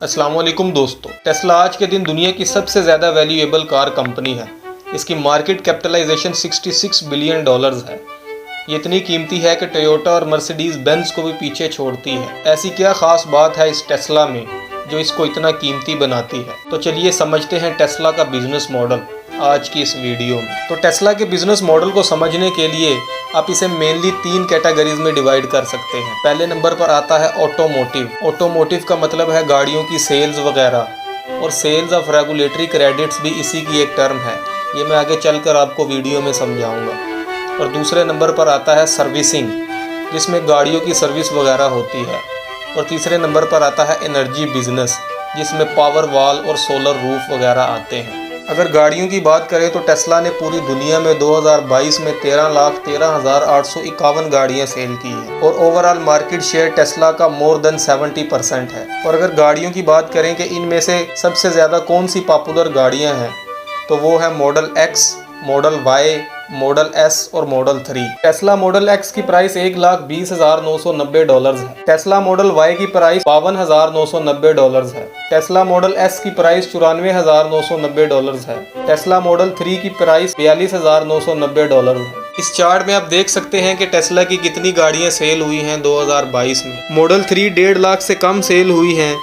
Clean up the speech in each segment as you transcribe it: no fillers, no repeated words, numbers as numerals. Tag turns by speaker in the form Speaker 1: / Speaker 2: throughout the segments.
Speaker 1: अस्सलाम वालेकुम दोस्तों, टेस्ला आज के दिन दुनिया की सबसे ज़्यादा वैल्यूएबल कार कंपनी है। इसकी मार्केट कैपिटलाइजेशन $66 बिलियन है। ये इतनी कीमती है कि टोयोटा और मर्सिडीज़ बेंज को भी पीछे छोड़ती है। ऐसी क्या ख़ास बात है इस टेस्ला में जो इसको इतना कीमती बनाती है? तो चलिए समझते हैं टेस्ला का बिजनेस मॉडल आज की इस वीडियो में। तो टेस्ला के बिजनेस मॉडल को समझने के लिए आप इसे मेनली 3 कैटेगरीज में डिवाइड कर सकते हैं। पहले नंबर पर आता है ऑटोमोटिव। ऑटोमोटिव का मतलब है गाड़ियों की सेल्स वगैरह, और सेल्स ऑफ रेगुलेटरी क्रेडिट्स भी इसी की एक टर्म है। ये मैं आगे चलकर आपको वीडियो में समझाऊंगा। और दूसरे नंबर पर आता है सर्विसिंग, जिसमें गाड़ियों की सर्विस वगैरह होती है। और तीसरे नंबर पर आता है एनर्जी बिजनेस, जिसमें पावर वॉल और सोलर रूफ वगैरह आते हैं। अगर गाड़ियों की बात करें तो टेस्ला ने पूरी दुनिया में 2022 में 13,13,851 गाड़ियां सेल की हैं, और ओवरऑल मार्केट शेयर टेस्ला का मोर देन 70% है। और अगर गाड़ियों की बात करें कि इनमें से सबसे ज़्यादा कौन सी पॉपुलर गाड़ियां हैं, तो वो है model X, model Y, model S और मॉडल 3। टेस्ला मॉडल एक्स की प्राइस $1,20,990 है। टेस्ला मॉडल वाई की प्राइस $52,990 है। टेस्ला मॉडल एस की प्राइस $94,990 है। टेस्ला मॉडल 3 की प्राइस $42,990 है। इस चार्ट में आप देख सकते हैं कि टेस्ला की कितनी गाड़ियां सेल हुई हैं 2022 में। मॉडल 3 1.5 लाख से कम सेल हुई हैं।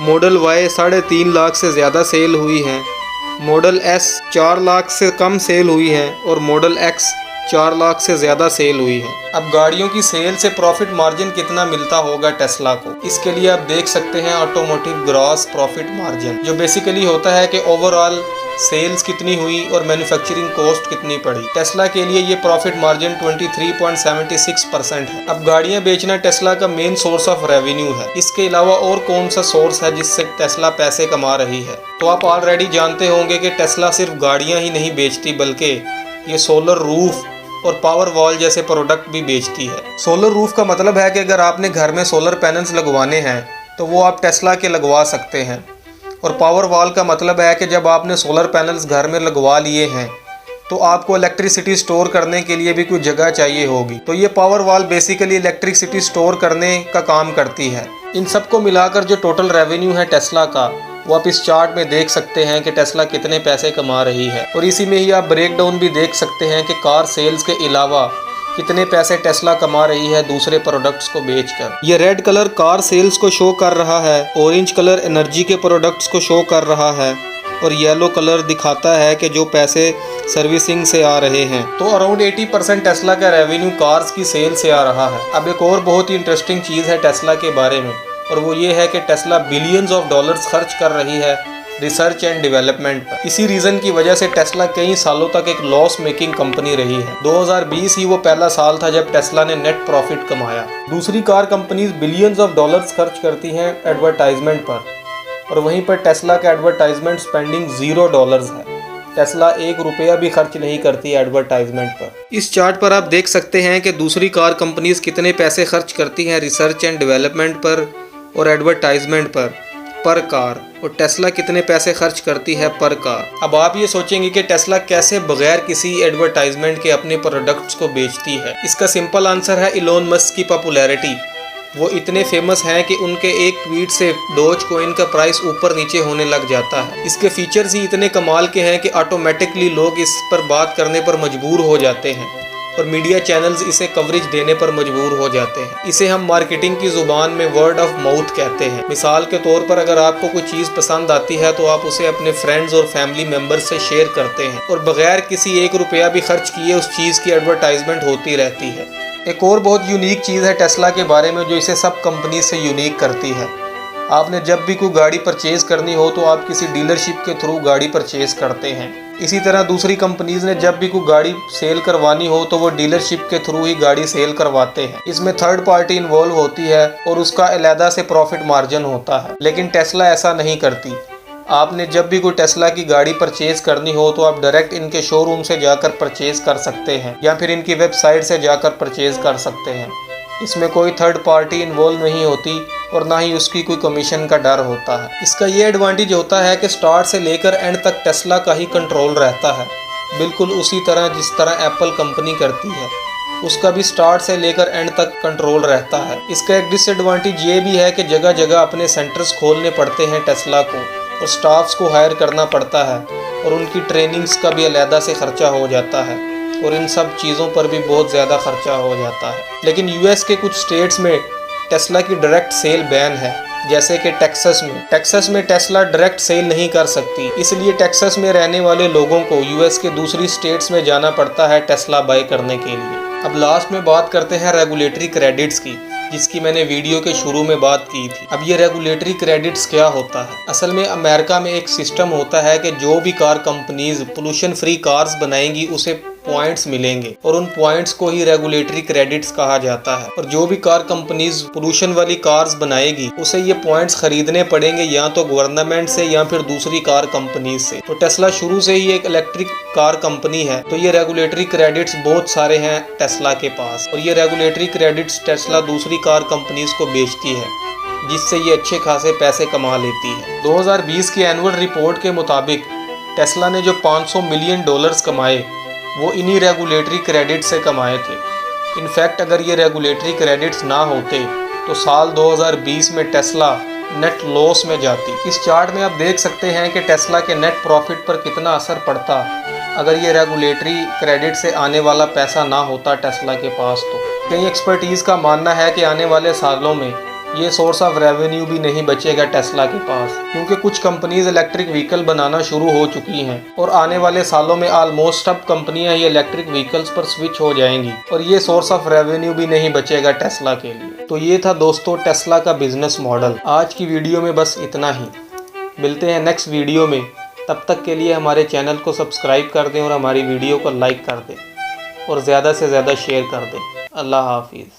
Speaker 1: मॉडल वाई 3.5 लाख से ज़्यादा सेल हुई हैं। मॉडल एस 4 लाख से कम सेल हुई है, और मॉडल एक्स 4 लाख से ज़्यादा सेल हुई है। अब गाड़ियों की सेल से प्रॉफिट मार्जिन कितना मिलता होगा टेस्ला को, इसके लिए आप देख सकते हैं ऑटोमोटिव ग्रॉस प्रॉफिट मार्जिन, जो बेसिकली होता है कि ओवरऑल सेल्स कितनी हुई और मैन्युफैक्चरिंग कॉस्ट कितनी पड़ी। टेस्ला के लिए ये प्रॉफिट मार्जिन 23.76% है। अब गाड़ियां बेचना टेस्ला का मेन सोर्स ऑफ रेवेन्यू है। इसके अलावा और कौन सा सोर्स है जिससे टेस्ला पैसे कमा रही है? तो आप ऑलरेडी जानते होंगे कि टेस्ला सिर्फ गाड़ियां ही नहीं बेचती, बल्कि ये सोलर रूफ और पावर वॉल जैसे प्रोडक्ट भी बेचती है। सोलर रूफ का मतलब है कि अगर आपने घर में सोलर पैनल्स लगवाने हैं तो वो आप टेस्ला के लगवा सकते हैं। और पावर वॉल का मतलब है कि जब आपने सोलर पैनल्स घर में लगवा लिए हैं तो आपको इलेक्ट्रिसिटी स्टोर करने के लिए भी कुछ जगह चाहिए होगी। तो ये power wall basically electricity store करने का काम करती है। इन सबको मिलाकर जो टोटल रेवेन्यू है टेस्ला का, वो आप इस चार्ट में देख सकते हैं कि टेस्ला कितने पैसे कमा रही है। और इसी में ही आप ब्रेक डाउन भी देख सकते हैं कि कार सेल्स के अलावा कितने पैसे टेस्ला कमा रही है दूसरे प्रोडक्ट्स को बेचकर। ये रेड कलर कार सेल्स को शो कर रहा है, ऑरेंज कलर एनर्जी के प्रोडक्ट्स को शो कर रहा है, और येलो कलर दिखाता है कि जो पैसे सर्विसिंग से आ रहे हैं। तो अराउंड 80% टेस्ला का रेवेन्यू कार्स की सेल से आ रहा है। अब एक और बहुत ही इंटरेस्टिंग चीज़ है टेस्ला के बारे में, और वो ये है कि टेस्ला बिलियंस ऑफ डॉलर्स खर्च कर रही है रिसर्च एंड डेवलपमेंट पर। इसी रीज़न की वजह से टेस्ला कई सालों तक एक लॉस मेकिंग कंपनी रही है। 2020 ही वो पहला साल था जब टेस्ला ने नेट प्रॉफिट कमाया। दूसरी car companies billions of dollars खर्च करती हैं एडवर्टाइजमेंट पर, और वहीं पर टेस्ला का एडवर्टाइजमेंट स्पेंडिंग $0 है। टेस्ला ₹1 भी खर्च नहीं करती एडवर्टाइजमेंट पर। इस चार्ट पर आप देख सकते हैं कि दूसरी कार कंपनीज कितने पैसे खर्च करती हैं रिसर्च एंड डेवलपमेंट पर और एडवर्टाइजमेंट पर कार, और टेस्ला कितने पैसे खर्च करती है पर कार। अब आप ये सोचेंगे कि टेस्ला कैसे बगैर किसी एडवर्टाइजमेंट के अपने प्रोडक्ट्स को बेचती है। इसका सिंपल आंसर है इलोन मस्क की पॉपुलैरिटी। वो इतने फेमस हैं कि उनके एक ट्वीट से डोज कॉइन का प्राइस ऊपर नीचे होने लग जाता है। इसके फीचर्स ही इतने कमाल के हैं कि ऑटोमेटिकली लोग इस पर बात करने पर मजबूर हो जाते हैं, और मीडिया चैनल्स इसे कवरेज देने पर मजबूर हो जाते हैं। इसे हम मार्केटिंग की ज़ुबान में वर्ड ऑफ माउथ कहते हैं। मिसाल के तौर पर अगर आपको कोई चीज़ पसंद आती है तो आप उसे अपने फ्रेंड्स और फैमिली मेम्बर्स से शेयर करते हैं, और बगैर किसी ₹1 भी खर्च किए उस चीज़ की एडवर्टाइजमेंट होती रहती है। एक और बहुत यूनिक चीज़ है टेस्ला के बारे में जो इसे सब कंपनी से यूनिक करती है। आपने जब भी कोई गाड़ी परचेज़ करनी हो तो आप किसी डीलरशिप के थ्रू गाड़ी परचेज़ करते हैं। इसी तरह दूसरी कंपनीज ने जब भी कोई गाड़ी सेल करवानी हो तो वो डीलरशिप के थ्रू ही गाड़ी सेल करवाते हैं। इसमें थर्ड पार्टी इन्वॉल्व होती है और उसका अलहदा से प्रॉफिट मार्जिन होता है, लेकिन टेस्ला ऐसा नहीं करती। आपने जब भी कोई टेस्ला की गाड़ी परचेज़ करनी हो तो आप डायरेक्ट इनके शोरूम से जाकर परचेज़ कर सकते हैं, या फिर इनकी वेबसाइट से जाकर परचेज़ कर सकते हैं। इसमें कोई थर्ड पार्टी इन्वॉल्व नहीं होती, और ना ही उसकी कोई कमीशन का डर होता है। इसका ये एडवांटेज होता है कि स्टार्ट से लेकर एंड तक टेस्ला का ही कंट्रोल रहता है, बिल्कुल उसी तरह जिस तरह एप्पल कंपनी करती है। उसका भी स्टार्ट से लेकर एंड तक कंट्रोल रहता है। इसका एक डिसएडवांटेज ये भी है कि जगह जगह अपने सेंटर्स खोलने पड़ते हैं टेस्ला को, और स्टाफ्स को हायर करना पड़ता है, और उनकी ट्रेनिंग्स का भी अलहदा से खर्चा हो जाता है, और इन सब चीज़ों पर भी बहुत ज़्यादा खर्चा हो जाता है। लेकिन यूएस के कुछ स्टेट्स में टेस्ला की डायरेक्ट सेल बैन है, जैसे कि टेक्सास में टेस्ला डायरेक्ट सेल नहीं कर सकती, इसलिए टेक्सास में रहने वाले लोगों को यूएस के दूसरी स्टेट्स में जाना पड़ता है टेस्ला बाय करने के लिए। अब लास्ट में बात करते हैं रेगुलेटरी क्रेडिट्स की, जिसकी मैंने वीडियो के शुरू में बात की थी। अब ये रेगुलेटरी क्रेडिट्स क्या होता है? असल में अमेरिका में एक सिस्टम होता है कि जो भी car companies pollution free cars बनाएंगी उसे पॉइंट्स मिलेंगे, और उन पॉइंट्स को ही रेगुलेटरी क्रेडिट्स कहा जाता है। और जो भी कार कंपनीज पोल्यूशन वाली कार्स बनाएगी उसे ये पॉइंट्स खरीदने पड़ेंगे, या तो गवर्नमेंट से या फिर दूसरी कार कंपनीज से। तो टेस्ला शुरू से ही एक इलेक्ट्रिक कार कंपनी है, तो ये रेगुलेटरी क्रेडिट्स बहुत सारे हैं टेस्ला के पास, और ये रेगुलेटरी क्रेडिट्स टेस्ला दूसरी कार कंपनीज को बेचती है, जिससे ये अच्छे खासे पैसे कमा लेती है। 2020 की एनुअल रिपोर्ट के मुताबिक टेस्ला ने जो $500 मिलियन कमाए वो इन्हीं रेगुलेटरी क्रेडिट से कमाए थे। इनफैक्ट अगर ये रेगुलेटरी क्रेडिट्स ना होते तो साल 2020 में टेस्ला नेट लॉस में जाती। इस चार्ट में आप देख सकते हैं कि टेस्ला के नेट प्रॉफिट पर कितना असर पड़ता अगर ये रेगुलेटरी क्रेडिट से आने वाला पैसा ना होता टेस्ला के पास। तो कई एक्सपर्टीज़ का मानना है कि आने वाले सालों में ये सोर्स ऑफ रेवेन्यू भी नहीं बचेगा टेस्ला के पास, क्योंकि कुछ कंपनीज इलेक्ट्रिक व्हीकल बनाना शुरू हो चुकी हैं, और आने वाले सालों में ऑलमोस्ट सब कंपनियां ये इलेक्ट्रिक व्हीकल्स पर स्विच हो जाएंगी, और ये सोर्स ऑफ रेवेन्यू भी नहीं बचेगा टेस्ला के लिए। तो ये था दोस्तों टेस्ला का बिजनेस मॉडल। आज की वीडियो में बस इतना ही, मिलते हैं नेक्स्ट वीडियो में। तब तक के लिए हमारे चैनल को सब्सक्राइब कर दें और हमारी वीडियो को लाइक कर दें और ज़्यादा से ज़्यादा शेयर कर दें। अल्लाह हाफिज़।